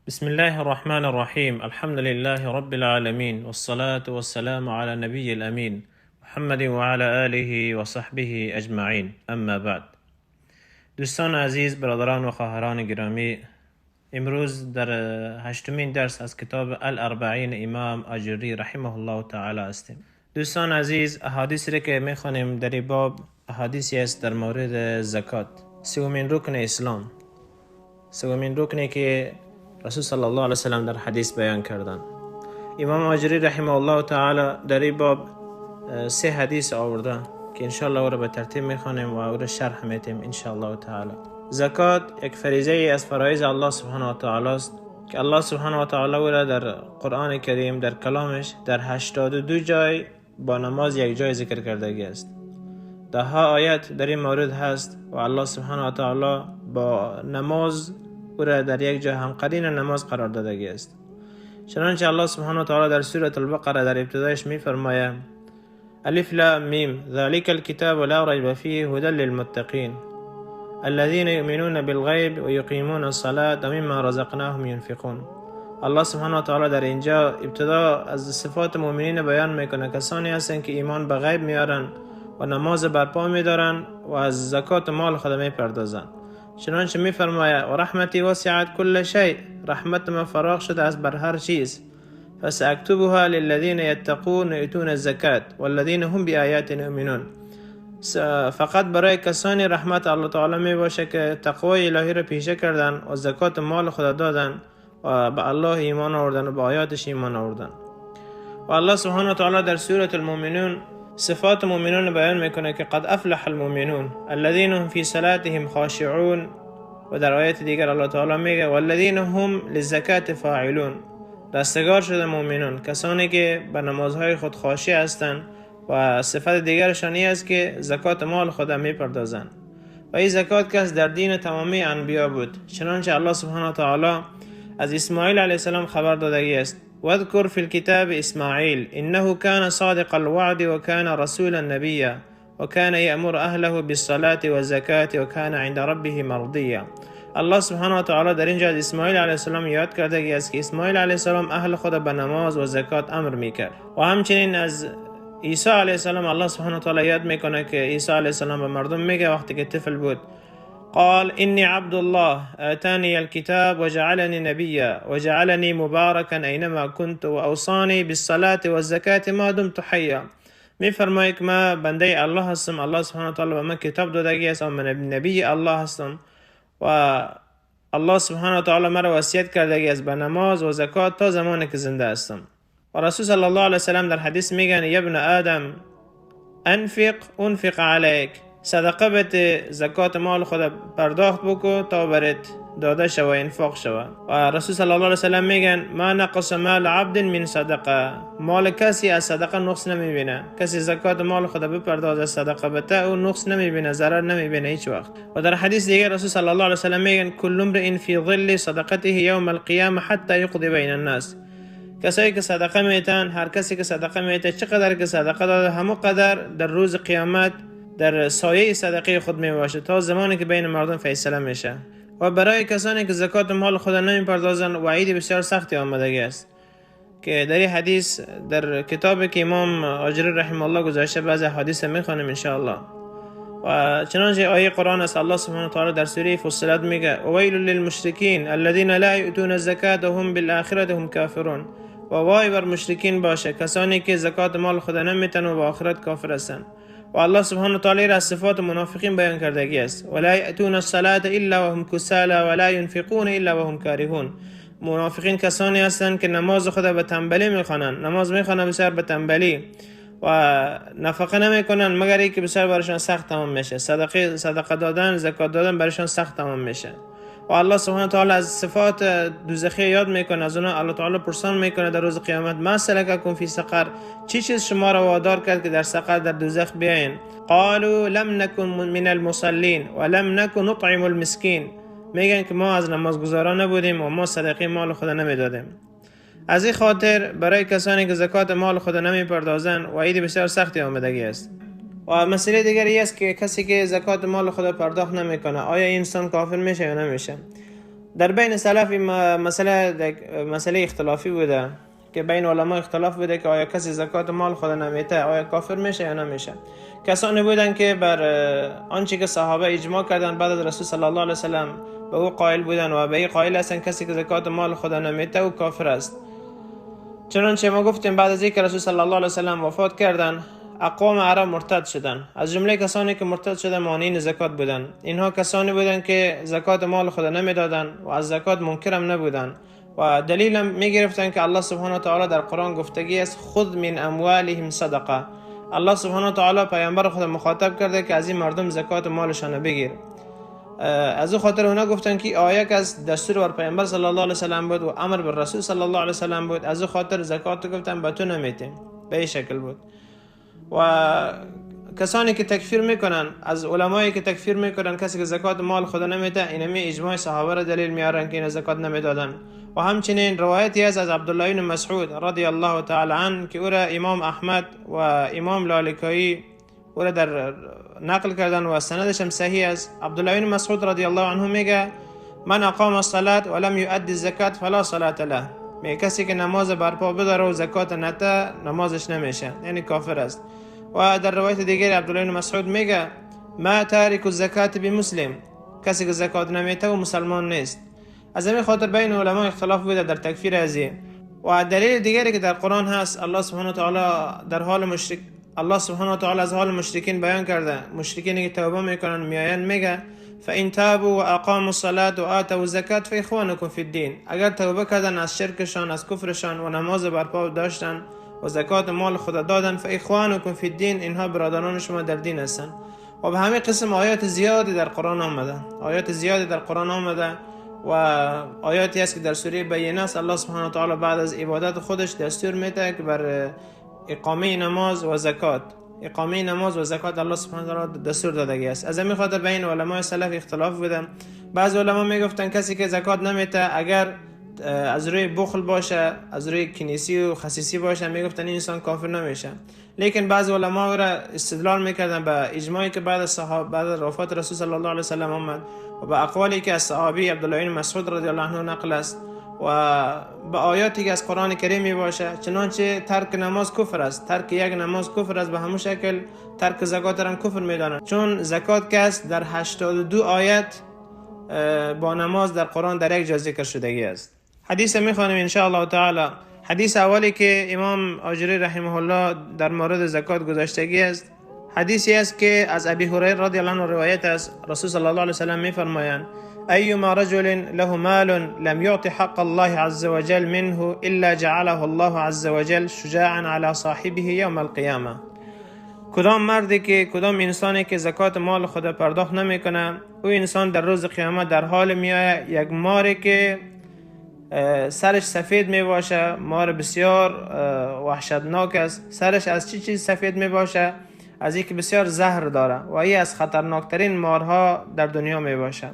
بسم الله الرحمن الرحيم. الحمد لله رب العالمين، والصلاة والسلام على النبي الأمين محمد وعلى آله وصحبه أجمعين. اما بعد. دوستان عزیز، برادران و خواهران گرامی، امروز در هشتمین درس از کتاب الاربعین امام آجری رحمه الله تعالی هستیم. دوستان عزیز، احادیثی را که میخوانیم در این باب احادیثی است در مورد زکات، سومین رکن اسلام، سومین رکنی که رسول صلی الله علیه وسلم در حدیث بیان کردن. امام آجری رحمه الله تعالی در این باب سه حدیث آورده که انشاءالله او را به ترتیب میخوانیم و او را شرح میتیم انشاءالله تعالی. زکات یک فریضه از فرایض الله سبحانه و تعالی است که الله سبحانه و تعالی او را در قرآن کریم در کلامش در 82 جای با نماز یک جای ذکر کردگی است. ده ها آیت در این مورد هست و الله سبحانه و تعالی با نماز او را در یک جای هم قرین نماز قرار دادگی است. چنانچه الله سبحانه و تعالی در سوره البقره در ابتدایش میفرماید: الف لام میم ذلك الكتاب لا ريب فيه هدى للمتقين الذين يؤمنون بالغيب ويقيمون الصلاة ومما رزقناهم ينفقون. الله سبحانه و تعالی در اینجا ابتدا از صفات مؤمنین بیان میکنه، کسانی هستند که ایمان به غیب میارن و نماز برپا میدارن و از زکات مال خود میپردازن. چنانچه میفرماید: و رحمتی وسعت کل شیء، رحمت ما فراغ شده است بر هر چیز، فساکتبها للذین یتقون یؤتون الزکات والذین هم بآیاتنا یؤمنون. فقط برای کسانی رحمت الله تعالی می باشه که تقوای الهی را پیشه کردن و زکات مال خود دادن و به الله ایمان آوردن و به آیاتش ایمان آوردن. و الله سبحانه و تعالی در سوره المؤمنون صفات مؤمنون بیان میکنه که قد افلح المؤمنون الذين هم في صلاتهم خاشعون، و در آیت دیگر الله تعالی میگه والذین هم للزکات فاعلون. رستگار شده مؤمنون، کسانی که به نمازهای خود خاشع هستند و صفت دیگرشان این است که زکات مال خود میپردازند. و این زکات که در دین تمامی انبیا بود، چنانچه الله سبحانه و تعالی از اسماعیل علیه السلام خبر دادگی است: واذكر في الكتاب إسماعيل إنه كان صادق الوعد وكان رسولا نبيا وكان يأمر أهله بالصلاة والزكاة وكان عند ربه مرضيا. الله سبحانه و تعالی در اینجا از اسماعیل علیه السلام یاد کرده است که اسماعیل علیه السلام اهل خود به نماز و زکات امر میکرد. و همچنین از عیسی علیه السلام الله سبحانه و تعالی یاد میکنه که عیسی علیه السلام به مردم میگه وقتی که طفل بود: قال إني عبد الله آتاني الكتاب وجعلني نبيا وجعلني مباركا أينما كنت وأوصاني بالصلاة والزكاة ما دمت حيا. میفرماید که ما بنده الله هستم، الله سبحانه و تعالی به من کتاب دادگی است و من نبی الله هستم و الله سبحانه و تعالی مرا وصیت کردگی است به نماز و زکات تا زمانی که زنده هستم. و رسول صلی الله علیه و سلم در حدیث میگن: یا ابن آدم انفق علیک، صدقه بده، زکات مال خود پرداخت بکو تا برات داده شوه، انفاق شوه. و رسول صلی الله علیه وسلم میگن: ما نقص مال عبد من صدقه، مال کسی از صدقه نقص نمیبینه. کسی زکات مال خود بپردازه، صدقه بده، او نقص نمیبینه، ضرر نمیبینه هیچ وقت. و در حدیث دیگر رسول صلی الله علیه وسلم میگن: کل امرئ فی ظل صدقته یوم القیامه حتی یقضی بین الناس. کسایی که صدقه میتن، هر کسی که صدقه میته، چقدر که صدقه داده همون قدر در روز قیامت در سایه صدقه خود می باشه تا زمانی که بین مردم فیصله میشه. و برای کسانی که زکات مال خود نمیپردازن وعید بسیار سختی آمدگی است که در این حدیث در کتابی که امام آجری رحمه الله گذاشته بعضی حدیث میخوانیم ان شاء الله. و چنانچه آیه قرآن است الله سبحانه و تعالی در سوره فصلت میگه: وویل للمشرکین الذین لا یؤتون الزکات وهم بالآخرة هم کافرون. و وای بر مشرکین باشه، کسانی که زکات مال خود نمیتن و با آخرت کافر هستند. و الله سبحانه و تعالی را صفات منافقین بیان کردگی است: ولا یأتون الصلاة الا وهم کسالى ولا ينفقون الا وهم کارهون. منافقین کسانی هستند که نماز خود به تنبلی میخوانند، نماز میخوانند بسیار به تنبلی و نفقه نمیکنن مگر اینکه بسیار برایشان سخت تمام میشه. صدقه دادن، زکات دادن برایشان سخت تمام میشه. و الله سبحانه و تعالی از صفات دوزخی یاد میکنه، از اونها الله تعالی پرسان میکنه در روز قیامت: ما سلککم فی سقر، چی چیز شما را وادار کرد که در سقر، در دوزخ بیاین؟ قالوا لم نکن من المصلین ولم نکن نطعم المسکین. میگن که ما از نمازگزاران نبودیم و ما صدقه مال خود نمیدادیم. از این خاطر برای کسانی که زکات مال خود نمیپردازن وعید بسیار سختی آمدگی است. و مسئله دیگری است که کسی که زکات مال خود پرداخت نمیکنه، آیا این انسان کافر میشه یا نمیشه؟ در بین سلف مسئله اختلافی بوده که بین علما اختلاف بوده که آیا کسی زکات مال خود نمیده آیا کافر میشه یا نمیشه. کسانی بودن که بر آنچه که صحابه اجماع کردن بعد از رسول صلی الله علیه وسلم به او قائل بودن و به این قائل هستن کسی که زکات مال خود نمیده او کافر است. چنانچه ما گفتیم بعد از اینکه رسول صلی الله علیه وسلم وفات کردن اقوام عرب مرتد شدن. از جمله کسانی که مرتد شدن مانعین زکات بودن. اینها کسانی بودن که زکات مال خود نمیدادن و از زکات منکرم نبودن و دلیل میگرفتن که الله سبحانه و تعالی در قرآن گفتگی است خذ من اموالهم صدقه. الله سبحانه و تعالی پیامبر خود مخاطب کرده که از این مردم زکات مالشان بگیر. از او خاطر اونا گفتن که آیه که از دستور بر پیامبر صلی الله علیه وسلم بود و امر بر رسول صلی الله علیه وسلم بود، از او خاطر زکات گفتن به تو نمیتیم. به این شکل بود. و کسانی که تکفیر میکنن از علمایی که تکفیر میکنن کسی که زکات مال خود نمیده، اینمی اجماع صحابه را دلیل میارن که این زکات نمیدادن. و همچنین روایتی است از عبدالله بن مسعود رضی الله تعالی عنه که او را امام احمد و امام لالکایی او را در نقل کردن و سندش هم صحیح است. عبدالله بن مسعود رضی الله عنه میگه من اقام الصلاه ولم يؤدي الزکات فلا صلاه له. میگه کسی که نماز برپا بداره و زکات نده نمازش نمیشه، یعنی کافر است. و در روایت دیگر عبدالله بن مسعود میگه ما تارک الزکات بمسلم، کسی که زکات نمیده و مسلمان نیست. از همین خاطر بین علما اختلاف بوده در تکفیر از این. و دلیل دیگری که در قرآن هست الله سبحانه و تعالی از حال مشرکین بیان کرده. مشرکینی که توبه میکنن میآیند میگه فإن تابوا وأقاموا الصلاة وآتوا الزکاة فإخوانكم في الدین. اگر توبه کردن از شرکشان از کفرشان و نماز برپا داشتن و زکات مال خود دادن فإخوانكم في الدین، اینها برادران شما در دین هستند. و به همین قسم آیات زیادی در قرآن آمده و آیاتی است که در سوره بینه است. الله سبحانه و تعالی بعد از عبادت خودش دستور میده که بر اقامه نماز و زکات الله سبحانه و تعالی دستور داده است. از همین خاطر بین علمای سلف اختلاف بوده. بعض علما میگفتن کسی که زکات نمیده اگر از روی بخل باشه، از روی کنیسی و خسیسی باشه، میگفتن این انسان کافر نمیشه. لیکن بعض علما را استدلال میکردن به اجماعی که بعد از وفات رسول صلی الله علیه وسلم آمد و به اقوالی که از صحابی عبدالله بن مسعود رضی الله عنه نقل است و به آیاتی که از قرآن کریم می باشه. چنانچه ترک نماز کفر است، ترک یک نماز کفر است، به همون شکل ترک زکات را کفر میدانند، چون زکات که است در 82 آیت با نماز در قرآن در یک جا ذکر شدگی است. حدیث میخوانیم ان شاء الله تعالی. حدیث اولی که امام آجری رحمه الله در مورد زکات گذاشتگی است، حدیثی است که از ابی هریره رضی الله عنه روایت است. رسول صلی الله علیه وسلم میفرمایند ایما رجل له مال لم يعط حق الله عز وجل منه الا جعله الله عز وجل شجاعا على صاحبه يوم القيامه. کدام انسانی که زکات مال خود پرداخت نمیکنه، او انسان در روز قیامت در حال میآید یک ماری که سرش سفید می باشه، مار بسیار وحشتناک است. سرش از چی چیز سفید می باشه؟ از اینکه بسیار زهر داره و این از خطرناکترین مارها در دنیا می باشه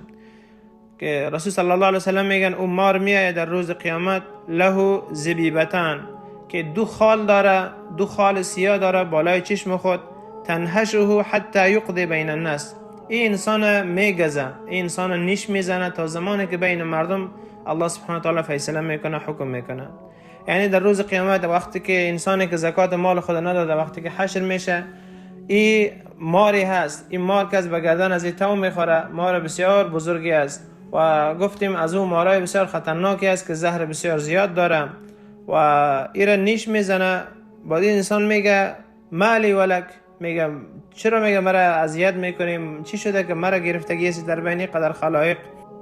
که رسول صلی الله علیه وسلم میگن اون مار میآید در روز قیامت له زبیبتان که دو خال سیاه داره بالای چشم خود، تنهشه حتی یقضی بین الناس. این انسان میگزه، این انسان نیش میزنه تا زمانی که بین مردم الله سبحانه و تعالی فیصله میکنه، حکم میکنه. یعنی در روز قیامت وقتی که انسانی که زکات مال خود نداده وقتی که حشر میشه، این ماری هست، این مار که به گردن از این تو میخوره، مار بسیار بزرگی است و گفتیم از اون مارای بسیار خطرناکی است که زهر بسیار زیاد داره و ایره نیش میزنه. بعد این انسان میگه مالی ولک، میگه چرا میگه مرا اذیت میکنیم، چی شده که مرا گرفتگی است در بین قدر خلایق؟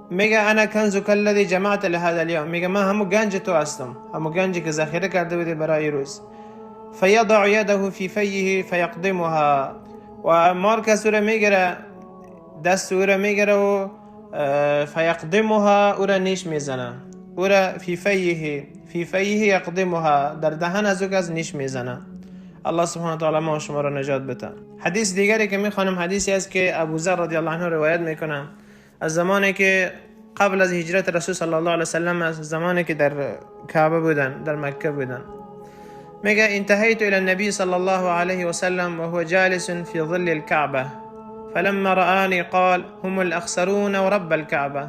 میگه انا کنزک الذی جمعت لهذا اليوم، میگه من همو گنج تو هستم، همو گنجی که ذخیره کرده بودی برای روز. فیضع یده فی فیه فیقدمها، و مار کسوره میگیره، دست او را میگیره و فیقدمها، او را نیش میزنه، او را فی فیه یقدمها، در دهن از او کس نیش میزنه. الله سبحانه و تعالی ما شما را نجات بده. حدیث دیگری که میخوانم حدیثی است که ابوذر رضی الله عنه روایت میکنه از زمانی که قبل از هجرت رسول صلی الله علیه وسلم، از زمانی که در کعبه بودن، در مکه بودن، میگه انتهیت الى النبی صلی الله علیه وسلم وهو جالس في ظل الكعبه فلما رآني قال هم الاخسرون ورب الكعبه.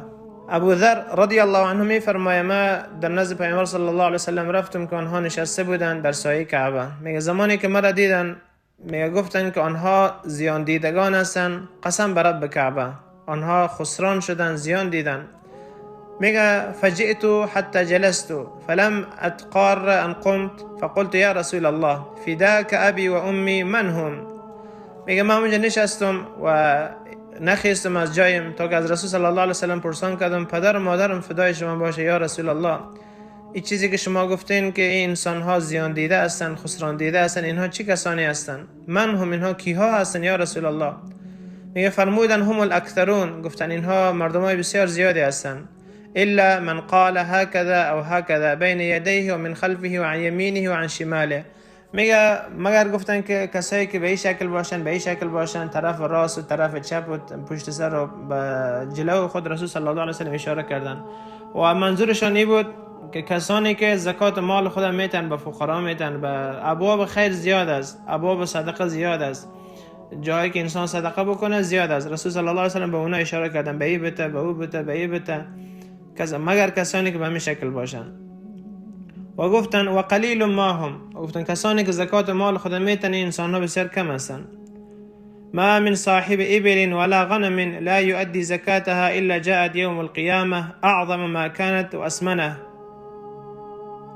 ابو ذر رضی الله عنه میفرماید ما در نزد پیامبر صلی الله علیه و سلم رفتم که آنها نشسته بودند در سایه کعبه. میگه زمانی که مرا دیدن میگه گفتن که آنها زیان دیدگان هستند، قسم بر رب کعبه آنها خسران شدن، زیان دیدن. میگه فجئت حتى جلست فلم اتقار ان قمت فقلت یا رسول الله فداك ابي و امي من هم. میگه من اونجا نشستم و نخیستم از جایم تا که از رسول صلی الله علیه و سلم پرسان کردم پدر و مادرم فدای شما باشه یا رسول الله، این چیزی که شما گفتین که این انسان ها زیان دیده هستند، خسران دیده هستند، اینها چی کسانی هستند؟ من هم اینها کیها هستند یا رسول الله؟ میگه فرمودن هم الاکثرون، گفتن اینها مردمای بسیار زیادی هستند. الا من قال هكذا او هكذا بين يديه و من خلفه و عن يمينه و عن شماله. میگه مگر گفتن که کسایی که به این شکل باشن، به این شکل باشن، طرف راست و طرف چپ و پشت سر رو به جلو خود رسول صلی الله علیه و سلم اشاره کردن و منظورشان این بود که کسانی که زکات مال خود میتن به فقرا میتن، به ابواب خیر زیاد است، ابواب صدقه زیاد است، جایی که انسان صدقه بکنه زیاد است. رسول صلی الله علیه و سلم به اونا اشاره کردن به این بته، به او بته، به این بته، مگر کسانی که به همین شکل باشن. و گفتن و قلیل ما هم، گفتن کسانی که زکات مال خود میتن انسان ها بسیار کم هستند. ما من صاحب ابل ولا غنم لا يؤدي زكاتها الا جاءت يوم القيامه اعظم ما كانت و اسمنه.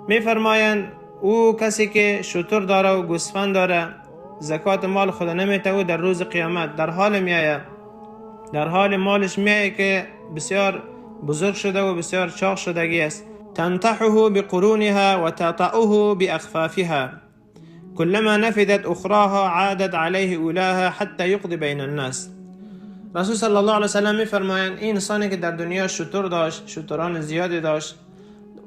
میفرمایند او کسی که شتر داره و گوسفند داره زکات مال خود نمیته و در روز قیامت در حال میایه، در حال مالش میایه که بسیار بزرگ شده و بسیار چاق شدگی است. تنطحه بقرونها و تطعه باخفافها كلما نفذت اخراها عادت عليه اولاها حتى يقضي بين الناس. رسول صلی الله علیه و سلم میفرمایند این انسانی که در دنیا شتر داشت، شتران زیادی داشت،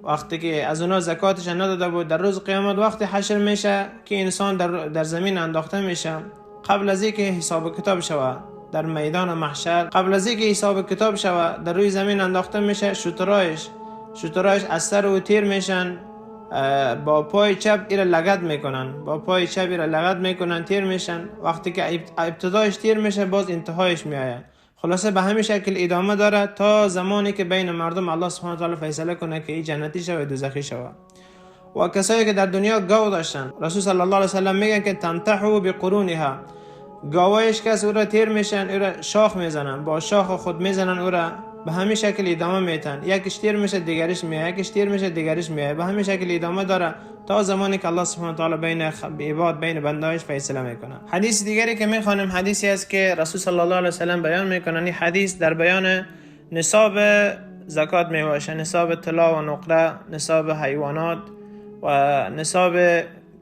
وقتی که از اونا زکاتش نداده بود، در روز قیامت وقتی حشر میشه که انسان در زمین انداخته میشه، قبل از اینکه حساب کتاب شود در میدان محشر، قبل از اینکه حساب کتاب شود در روی زمین انداخته میشه، شترایش از سر و تیر میشن، با پای چپ ایره لگد میکنن، با پای چپ ایره لگد میکنن، تیر میشن. وقتی که ابتدایش تیر میشه باز انتهایش میآید. خلاصه به همین شکل ادامه داره تا زمانی که بین مردم الله سبحانه و تعالی فیصله کنه که این جنتی شوه دوزخی شوه. و کسایی که در دنیا گاو داشتن، رسول صلی الله علیه و سلم میگن که تنطحو بقرونها، گاوایش کس او را تیر میشن، او را شاخ میزنن، با شاخ خود میزنن، او را به همین شکل ادامه میتن، یکیش تیر میشه دیگریش میاد، یکیش تیر میشه دیگریش میاد، به همین شکل ادامه داره تا زمانی که الله سبحانه و تعالی بین عباد، بین بندهاش فیصله میکنه. حدیث دیگری که میخوانیم حدیثی است که رسول صلی الله علیه و سلم بیان میکنن. این حدیث در بیان نصاب زکات میباشه، نصاب طلا و نقره، نصاب حیوانات و نصاب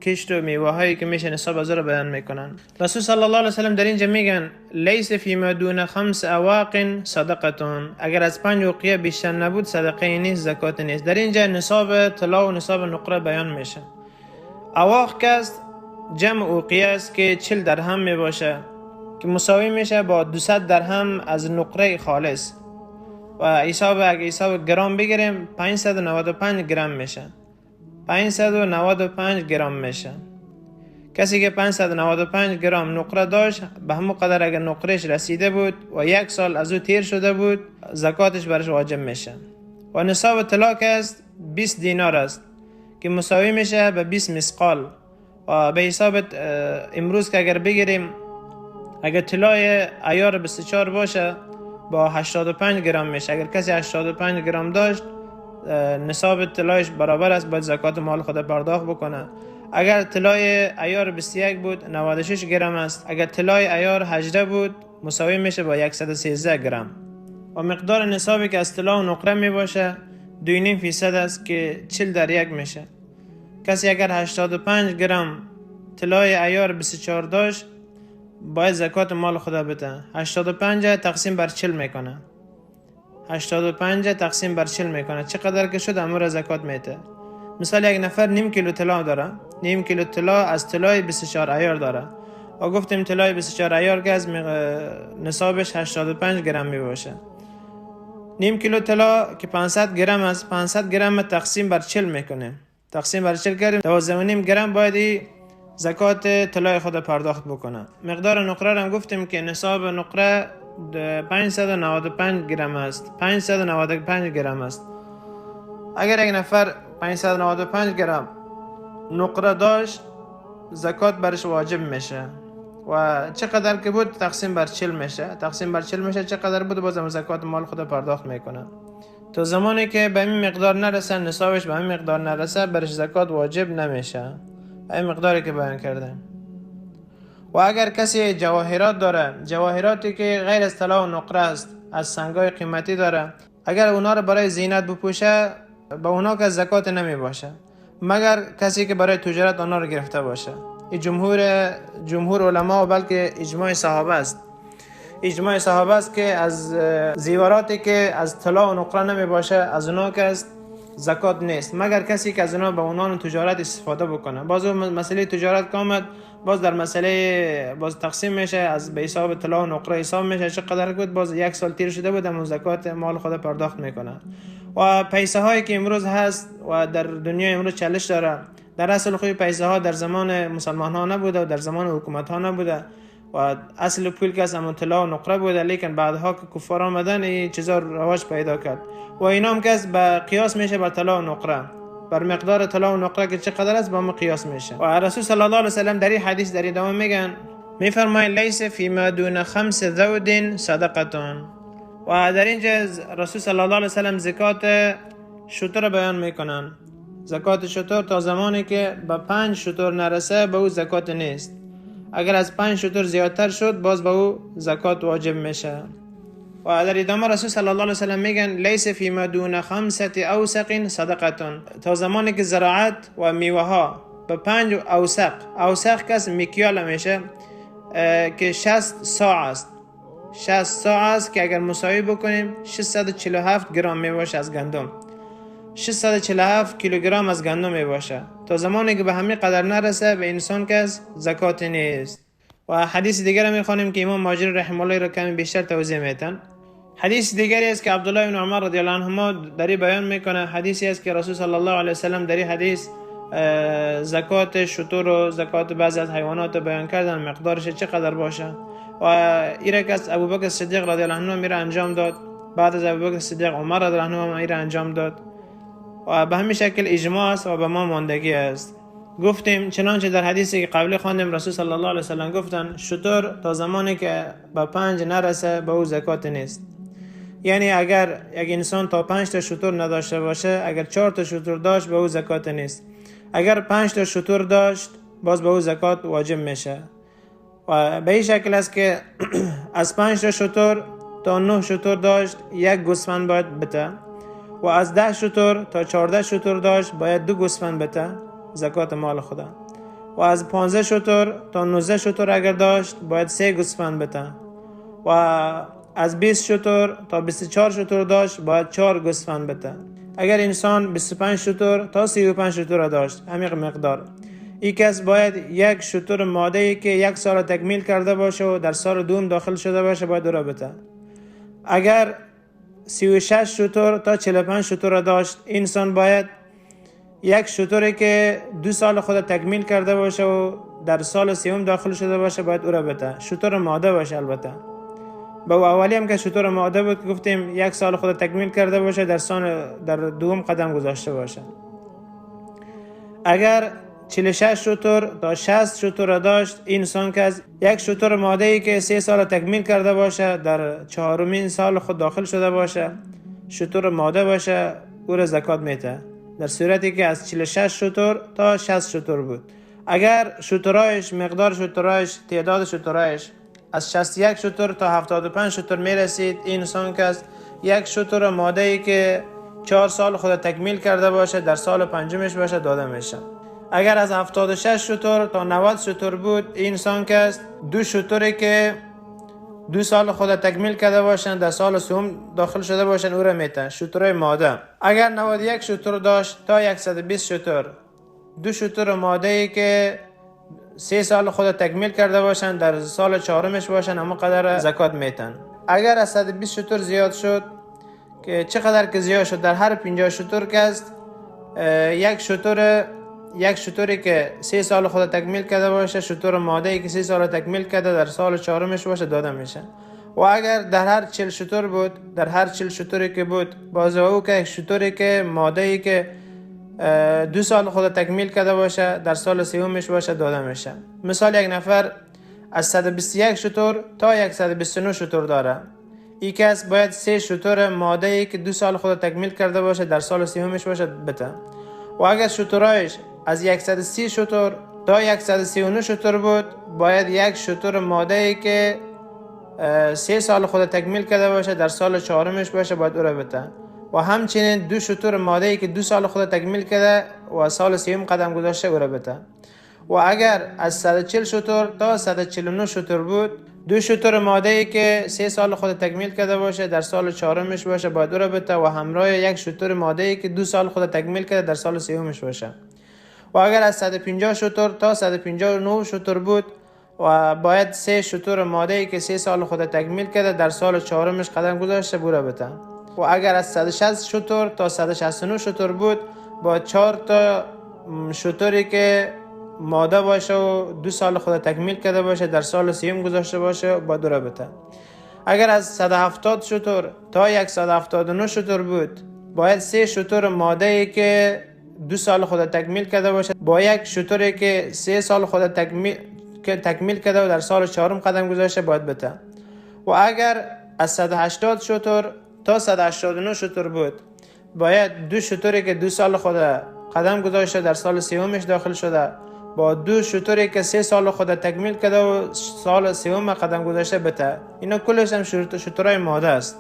کشت و میوه هایی که میشه نصاب از رو بیان میکنن. رسول صلی الله علیه و سلم در اینجا میگن لیس فیما دون 5 اواق صدقتون، اگر از 5 اوقیه بیشتر نبود صدقه نیست، زکات نیست. در اینجا نصاب طلا و نصاب نقره بیان میشه. اواق که است جمع اوقیه است که 40 درهم میباشه که مساوی میشه با 200 درهم از نقره خالص و اگه حساب گرم بگیریم 595 گرم میشه، 595 گرم میشه. کسی که 595 گرم نقره داشت به همون قدر اگر نقرهش رسیده بود و 1 سال از او تیر شده بود زکاتش برش واجب میشه. و نصاب طلا که است 20 دینار است که مساوی میشه به 20 مسقال و به حساب امروز که اگر بگیریم اگر طلای عیار 24 باشه با 85 گرم میشه. اگر کسی 85 گرم داشت نصاب طلایش برابر است، باید زکات مال خود پرداخت بکنه. اگر طلای عیار 21 بود 96 گرم است. اگر طلای عیار 18 بود مساوی میشه با 113 گرم. و مقدار نصابی که از طلا و نقره می باشه 2.5% است که 40 در 1 میشه. کسی اگر 85 گرم طلای عیار 24 داشت باید زکات مال خود بده. 85 تقسیم بر 40 میکنه، 85 تقسیم بر 40 میکنه، چقدر که شد امور زکات میته. مثال یک نفر نیم کیلو طلا داره، نیم کیلو طلا از طلای 24 عیار داره و گفتیم طلای 24 عیار که از نصابش 85 گرم میباشه. نیم کیلو طلا که 500 گرم است، 500 گرم تقسیم بر 40 میکنه، تقسیم بر 40 کردیم 12.5 گرم باید زکات طلای خود پرداخت بکنه. مقدار نقره هم گفتیم که نصاب نقره 595 گرم است، 595 گرم است. اگر یک نفر 595 گرم نقره داشت، زکات برش واجب میشه و چقدر که بود تقسیم بر 40 میشه. چقدر بود بازم زکات مال خود پرداخت میکنه. تو زمانی که به این مقدار نرسه، نصابش به این مقدار نرسه، برش زکات واجب نمیشه، این مقداری که بیان کرده. و اگر کسی جواهرات داره، جواهراتی که غیر از طلا و نقره است، از سنگای قیمتی داره، اگر اونا رو برای زینت بپوشه، به اونا که زکات نمی باشه، مگر کسی که برای تجارت اونا رو گرفته باشه. این جمهور علما و بلکه اجماع صحابه است. اجماع صحابه است که از زیوراتی که از طلا و نقره نمی باشه، از اونا که است زکات نیست، مگر کسی که از اونا به عنوان تجارت استفاده بکنه. باز مسئله تجارت که آمد، باز در مسئله باز تقسیم میشه، از به حساب طلا و نقره حساب میشه، چقدر بود باز 1 سال تیر شده بود اون زکات مال خود پرداخت میکنه. و پیسه هایی که امروز هست و در دنیا امروز چالش داره، در اصل خوی پیسه ها در زمان مسلمان ها نبوده و در زمان حکومت ها نبوده و اصل پول که از همون طلا و نقره بوده، لیکن بعدها که کفار آمدن این چیزا رواج پیدا کرد و اینا هم که به قیاس میشه بر طلا و نقره، بر مقدار طلا و نقره که چقدر است با ما قیاس میشه. و رسول صلی الله علیه و سلم در این حدیث در ادامه میفرماین لیس فیما دون 5 ذود صدقه. و در اینجا رسول صلی الله علیه و سلم زکات شتر بیان میکنن. زکات شتر تا زمانی که به 5 شتر نرسه به او زکات نیست. اگر از 5 شتر زیادتر شد باز به او زکات واجب میشه. و در ادامه رسول صلی الله علیه و سلم میگن لیس فیما دون 5 اوسق صدقه. تا زمانی که زراعت و میوه ها به 5 اوسق کس میکیال میشه که 60 ساع است. 60 ساع است که اگر مساوی بکنیم 647 گرم میباشه از گندم، 647 کیلوگرم از گندم میباشه. تا زمانی که به همین قدر نرسه به انسان کس زکات نیست. و حدیث دیگر میخوانیم که امام ماجری رحمه الله را کمی بیشتر توضیح میتن. حدیث دیگری است که عبدالله بن عمر رضی الله عنهما دری بیان میکنه. حدیثی است که رسول صلی الله علیه و سلم در این حدیث زکات شتر و زکات بعضی از حیوانات بیان کردن، مقدارش چقدر باشه. و ایره که ابوبکر صدیق رضی الله عنه میره انجام داد، بعد از ابوبکر صدیق عمر رضی الله عنه میره انجام داد و به همین شکل اجماع است و به ما ماندگی است. گفتیم چنانچه در حدیثی که قبلی خواندیم رسول صلی الله علیه و سلم گفتن شتر تا زمانی که به 5 نرسه به او زکات نیست. یعنی اگر یک انسان تا 5 تا شتر نداشته باشه، اگر 4 تا شتر داشت به او زکات نیست. اگر 5 تا شتر داشت باز به او زکات واجب میشه. و به این شکل است که از 5 تا شتر تا 9 شتر داشت 1 گوسفند باید بده و از 10 شتر تا 14 شتر داشت باید 2 گوسفند بده زکات مال خدا. و از 15 شتر تا 19 شتر اگر داشت باید 3 گوسفند بده و از 20 شتر تا 24 شتر داشت باید 4 گوسفند بده. اگر انسان 25 شتر تا 35 شتر داشت همین مقدار، این کس باید 1 شتر ماده‌ای که 1 سال تکمیل کرده باشه و در سال دوم داخل شده باشه باید او بده. اگر 36 شتر تا 45 شتر داشت، انسان باید 1 شتری که 2 سال خود تکمیل کرده باشه و در سال سوم داخل شده باشه باید او را بده. شتر ماده باشه البته. با اولی هم که شتر ماده بود که گفتیم 1 سال خود تکمیل کرده باشه، در دوم قدم گذاشته باشه. اگر 46 شتر تا 60 شتر داشت، این انسان که از 1 شتر ماده‌ای که 3 سال تکمیل کرده باشه در 4مین سال خود داخل شده باشه، شتر ماده باشه، او را زکات میده. در صورتی که از 46 شتر تا 60 شتر بود. اگر شترایش مقدار شترایش تعداد شترایش از 61 شتر تا 75 شتر میرسید، این انسان که از 1 شتر ماده‌ای که 4 سال خود تکمیل کرده باشه در سال پنجمش باشه داده میشه. اگر از 76 شتر تا 90 شتر بود، این انسان که است 2 شتری که 2 سال خود تکمیل کرده باشن در سال سوم داخل شده باشن او را میتن شترهای ماده. اگر 91 شتر داشت تا 120 شتر، 2 شتر ماده ای که 3 سال خود تکمیل کرده باشن در سال چهارمش باشن اما قدر زکات میتن. اگر از 120 شتر زیاد شد که چقدر که زیاد شد، در هر 50 شتر که است 1 شتری که 3 سال خود تکمیل کرده باشه، شتر ماده ای که 3 سال تکمیل کرده در سال چهارمش باشه داده میشه. و اگر در هر 40 شتر بود، در هر 40 شتری که بود، باز او که شتری که ماده‌ای که 2 سال خود تکمیل کرده باشه در سال سومش باشه داده میشه. مثال یک نفر از 121 شتر تا 129 شتر داره. این کس باید 3 شتر ماده‌ای که 2 سال خود تکمیل کرده باشه در سال سومش باشه بده. و اگر شترایش از 130 شتر تا 139 شتر بود، باید 1 شتر ماده‌ای که 3 سال خود تکمیل کرده باشه در سال چهارمش باشه باید او را بده. و همچنین 2 شتر ماده‌ای که 2 سال خود تکمیل کرده و سال سوم قدم گذاشته او را بده. و اگر از 140 شتر تا 149 شتر بود، 2 شتر ماده‌ای که 3 سال خود تکمیل کرده باشه در سال چهارمش باشه باید او را بده و همراه 1 شتر ماده‌ای که 2 سال خود تکمیل کرده در سال سومش باشه. و اگر از 150 شتر تا 159 شتر بود و باید 3 شتر ماده‌ای که 3 سال خود تکمیل کرده در سال چهارمش قدم گذاشته او را بده. و اگر از 160 شتر تا 169 شتر بود، با 4 تا شتری که ماده باشه و 2 سال خود تکمیل کرده باشه در سال سوم گذاشته باشه با دو را بده. اگر از 170 شتر تا 179 شتر بود، باید 3 شتر ماده‌ای که 2 سال خود تکمیل کرده باشه با 1 شتری که 3 سال خود تکمیل کرده و در سال چهارم قدم گذاشته باید بده. و اگر از 180 شتر تا 189 شتر بود، باید 2 شتری که 2 سال خود قدم گذاشته در سال سومش داخل شده با 2 شتری که 3 سال خود تکمیل کرده و سال سوم قدم گذاشته بده. اینا کلش هم شترهای ماده است.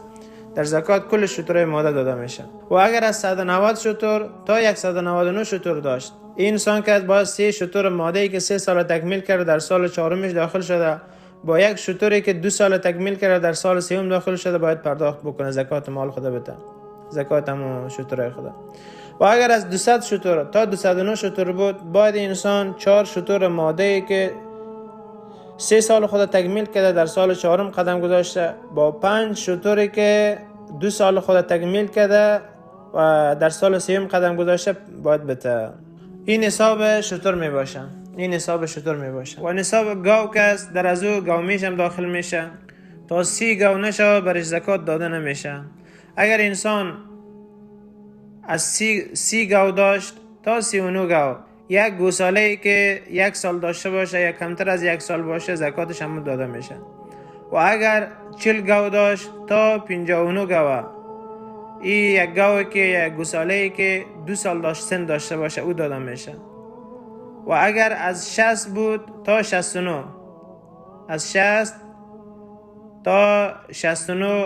در زکات کل شترهای ماده داده میشه. و اگر از 190 شتر تا 199 شتر داشت، این انسان که باید 3 شتر ماده‌ای که 3 سال تکمیل کرده در سال چهارمش داخل شده با 1 شتری که 2 سال تکمیل کرده در سال سوم داخل شده باید پرداخت بکنه، زکات مال خود بده، زکات هم شترهای خود. و اگر از 200 شتر تا 209 شتر بود، باید انسان 4 شتر ماده‌ای که 3 سال خود تکمیل کرده در سال چهارم قدم گذاشته با 5 شتری که 2 سال خود تکمیل کرده و در سال سوم قدم گذاشته باید بده. این حساب شتر می باشه. این حساب شتر می باشه. و نصاب گاو که است در از او گاومیش هم داخل میشه. تا 30 گاو نشه برش زکات داده نمیشه. اگر انسان از 30 گاو داشت تا 39 گاو، یک گوساله‌ای که 1 سال داشته باشه یا کمتر از 1 سال باشه زکاتش هم داده میشه. و اگر 40 گاو داشت تا 59 گاو، این یک گاوی که یک گوساله‌ای که 2 سال داشته باشه او داده میشه. و اگر از 60 بود تا 69، از 60 تا 69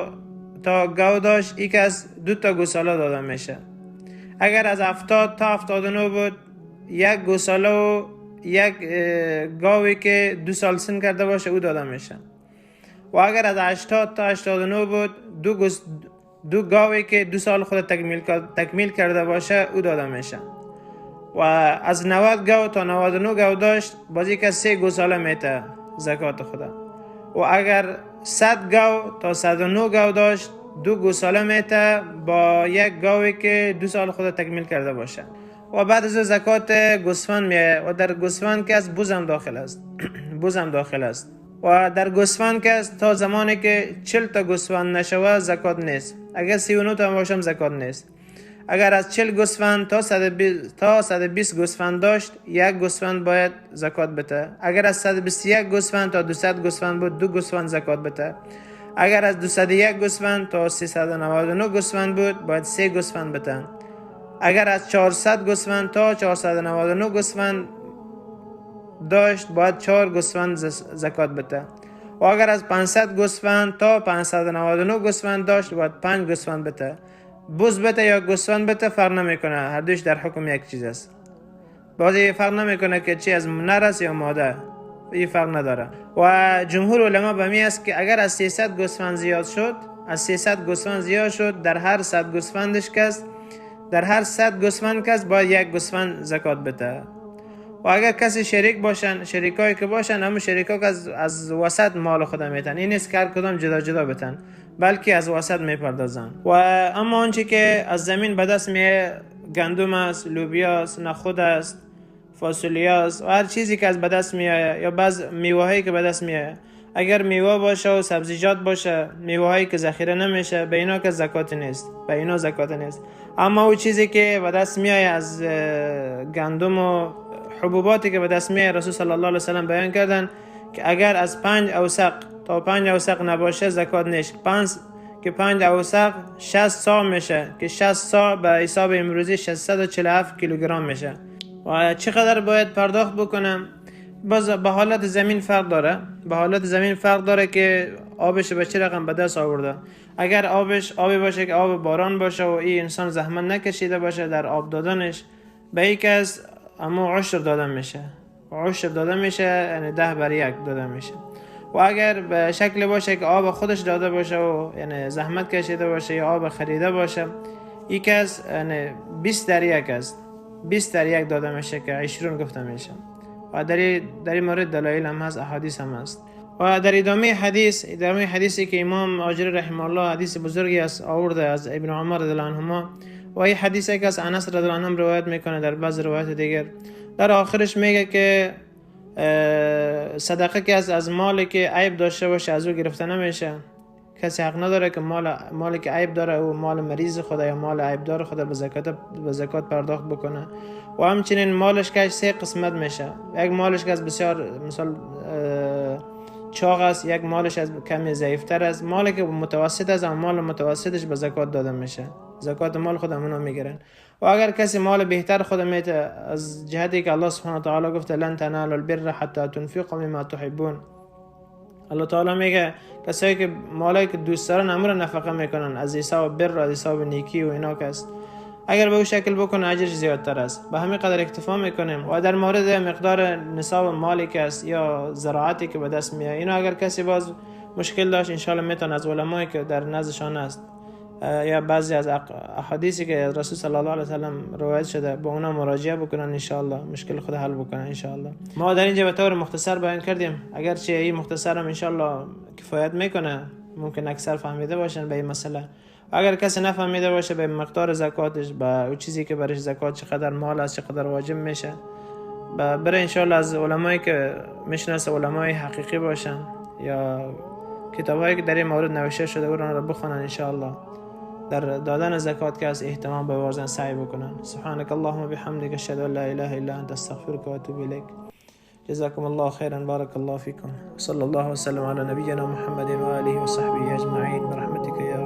تا گاو داشت، یک از 2 تا گوساله داده میشه. اگر از 70 تا 79 بود، یک گوساله و یک گاوی که 2 سال سن کرده باشه او داده میشه. و اگر از 80 تا 89 بود، دو گاوی که 2 سال خود تکمیل کرده باشه او داده میشه. و از 90 گاو تا 99 گاو داشت، بازی که 3 گوساله میته زکات خدا. و اگر 100 گاو تا 109 گاو داشت، 2 گوساله میته با یک گاوی که 2 سال خود تکمیل کرده باشه. و بعد از زکات گوسفند میه و در گوسفند که از بوز هم داخل است. بوز هم داخل است. و در گوسفند که است تا زمانی که 40 تا گوسفند نشوه زکات نیست. اگر 39 تا باشم زکات نیست. اگر از 40 گوسفند تا 120 گوسفند داشت، یک گوسفند باید زکات بده. اگر از 121 گوسفند تا 200 گوسفند بود، 2 گوسفند زکات بده. اگر از 201 گوسفند تا 399 گوسفند بود، باید 3 گوسفند بده. اگر از 400 گوسفند تا 499 گوسفند داشت، باید 4 گوسفند زکات بده. و اگر از 500 گوسفند تا 599 گوسفند داشت، باید 5 گوسفند بده. بوز بده یا گوسفند بده فرق نمیکنه، هر دوش در حکم یک چیز است. بعضی فرق نمیکنه که چی از نر است یا ماده، این فرق نداره. و جمهور علما به می است که اگر از 300 گوسفند زیاد شد، از 300 گوسفند زیاد شد، در هر 100 گوسفندش کس، در هر 100 گوسفند کس باید 1 گوسفند زکات بده. و اگر کسی شریک باشن، شریکایی که باشن، همون شریکا که از وسط مال خود میتن، این نیست که هر کدام جدا جدا بتن، بلکه از وسط میپردازن. و اما آنچه که از زمین به دست میه، گندم است، لوبیا است، نخود است، فاصولیه است و هر چیزی که از به دست میاد یا بعض میوه‌هایی که به دست میاد، اگر میوه باشه و سبزیجات باشه، میوه هایی که ذخیره نمیشه، به اینا که زکات نیست، به اینا زکات نیست. اما او چیزی که به دست میای از گندم و حبوباتی که به دست میای، رسول صلی الله علیه و سلم بیان کردن که اگر از 5 اوسق تا 5 اوسق نباشه زکات نیست. 5 اوسق 60 صاع میشه که 60 صاع به حساب امروزی 647 کیلوگرم میشه. و چقدر باید پرداخت بکنم؟ باز به حالت زمین فرق داره. به حالت زمین فرق داره که آبش به چه رقم به دست آورده. اگر آبی باشه که آب باران باشه و این انسان زحمت نکشیده باشه در آب دادنش، به یک کس اما عشر داده میشه. عشر داده میشه یعنی 10/1 داده میشه. و اگر به شکل باشه که آب خودش داده باشه و یعنی زحمت کشیده باشه یا آب خریده باشه، یک کس یعنی 20/1 است. 20/1 داده میشه که 20 گفته میشه. و در این مورد دلایل هم هست، احادیث هم هست. و در ادامه حدیثی که امام آجری رحمه الله حدیث بزرگی است آورده از ابن عمر رضی الله عنهما، و این حدیثی که از انس رضی الله عنه روایت میکنه در بعض روایت دیگر، در آخرش میگه که صدقه که از مالی که عیب داشته باشه از او گرفته نمیشه. کسی حق نداره که مالی که عیب داره او مال مریض خدا یا مال عیب دار خدا به زکات پرداخت بکنه. و همچنین مالش که 3 قسمت میشه. یک مالش که از بسیار مثال چاق است، یک مالش از کمی ضعیفتر است، مالی که متوسط است، اما مال متوسطش به زکات داده میشه. زکات مال خود همونو میگیرن. و اگر کسی مال بهتر خود میته، از جهتی که الله سبحانه و تعالی گفته لن تنالوا البر حتى تنفقوا مما تحبون، الله تعالی میگه کسایی که مالی که دوست دارن امر نفقه میکنن از حساب بر، از حساب نیکی و اینا است، اگر به او شکل بکنه اجرش زیادتر است. به همین قدر اکتفا میکنیم. و در مورد مقدار نصاب مالی که است یا زراعتی که به دست میاد، اینا اگر کسی باز مشکل داشت، انشالله میتونه از علمایی که در نزدشان است یا بعضی از احادیثی که رسول صلی الله علیه و سلم روایت شده به اونا مراجعه بکنن، انشالله مشکل خود حل بکنن انشالله. ما در اینجا به طور مختصر بیان کردیم، اگرچه این مختصر هم انشالله کفایت میکنه، ممکن اکثر فهمیده باشن به این مسئله. اگر کسی نفهمیده باشه به مقدار زکاتش، به اون چیزی که برش زکات چقدر مال است، چقدر واجب میشه، بره انشالله از علمایی که میشناسه، علمای حقیقی باشن یا کتابایی که در این مورد نوشته شده اون رو بخونن، انشالله در دادن زکات که از اهتمام بورزن سعی بکنن. سبحانك اللهم وبحمدك اشهد ان لا اله الا انت استغفرك واتوب اليك. جزاكم الله خيرا، بارك الله فيكم، صلى الله وسلم على نبينا محمد وآله وصحبه أجمعين برحمتك يا